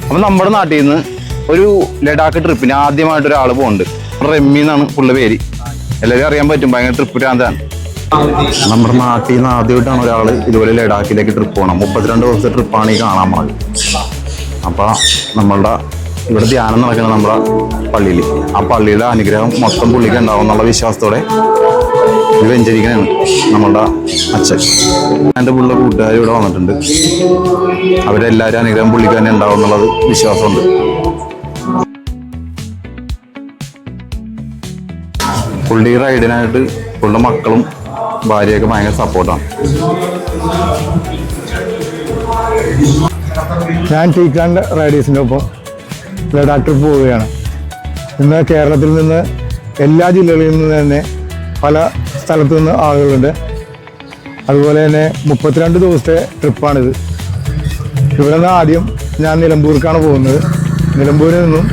അപ്പൊ നമ്മുടെ നാട്ടിൽ നിന്ന് ഒരു ലഡാക്ക് ട്രിപ്പിന് ആദ്യമായിട്ട് ഒരാൾ പോകുന്നുണ്ട്. റെമ്മി എന്നാണ് പുള്ള പേര്. എല്ലാവരും അറിയാൻ പറ്റും, ഭയങ്കര ട്രിപ്പ് ഭ്രാന്താണ്. നമ്മുടെ നാട്ടിൽ നിന്ന് ആദ്യമായിട്ടാണ് ഒരാൾ ഇതുപോലെ ലഡാക്കിലേക്ക് ട്രിപ്പ് പോകണം. 32 ദിവസത്തെ ട്രിപ്പാണ് ഈ കാണാൻ പോണത്. അപ്പൊ നമ്മളുടെ ഇവിടെ ധ്യാനം നടക്കുന്നത് നമ്മുടെ പള്ളിയിൽ. ആ പള്ളിയുടെ അനുഗ്രഹം മൊത്തം പുള്ളിക്ക് ഉണ്ടാവും എന്നുള്ള വിശ്വാസത്തോടെ ഇത് വെഞ്ചരിക്കണാണ് നമ്മളുടെ അച്ഛൻ. എൻ്റെ പുള്ള കൂട്ടുകാർ ഇവിടെ വന്നിട്ടുണ്ട്. അവരെല്ലാവരും അനുഗ്രഹം പുള്ളിക്ക് തന്നെ ഉണ്ടാവും എന്നുള്ളത് വിശ്വാസമുണ്ട്. പുള്ളി റൈഡിനായിട്ട് പുള്ളിയുടെ മക്കളും ഭാര്യയൊക്കെ ഭയങ്കര സപ്പോർട്ടാണ്. ഞാൻ ടീക്കാൻഡ് റൈഡേഴ്സിൻ്റെ ഒപ്പം ലഡാക്ക് ട്രിപ്പ് പോവുകയാണ്. ഇന്ന് കേരളത്തിൽ നിന്ന് എല്ലാ ജില്ലകളിൽ നിന്ന് തന്നെ പല സ്ഥലത്തു നിന്ന് ആളുകളുണ്ട്. അതുപോലെ തന്നെ 32 ദിവസത്തെ ട്രിപ്പാണിത്. ഇവിടെ നിന്ന് ആദ്യം ഞാൻ നിലമ്പൂർക്കാണ് പോകുന്നത്. നിലമ്പൂരിൽ നിന്നും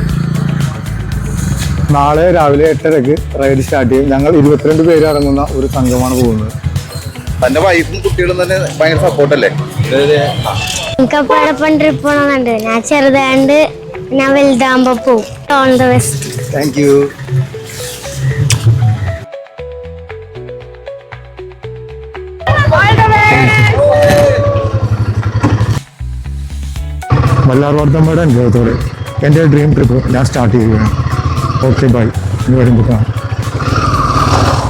നാളെ രാവിലെ 8:30 റൈഡ് സ്റ്റാർട്ട് ചെയ്യും. ഞങ്ങൾ 22 പേര് അടങ്ങുന്ന ഒരു സംഘമാണ് പോകുന്നത്. തന്റെ വൈഫും കുട്ടികളും തന്നെ ഭയങ്കര സപ്പോർട്ടല്ലേ? ട്രിപ്പ് പോകണമെന്നുണ്ട്. ഞാൻ ചെറുതാണ്ട് ഞാൻ വലുതാകുമ്പോ പോകും. All the best. Thank you. വല്ലാർവർദ്ധമ്മയുടെ അനുഭവത്തോടെ എൻ്റെ ഡ്രീം ട്രിപ്പ് ഞാൻ സ്റ്റാർട്ട് ചെയ്യുകയാണ്. Okay bye. ഇനി വരുമ്പോൾ കാണാം.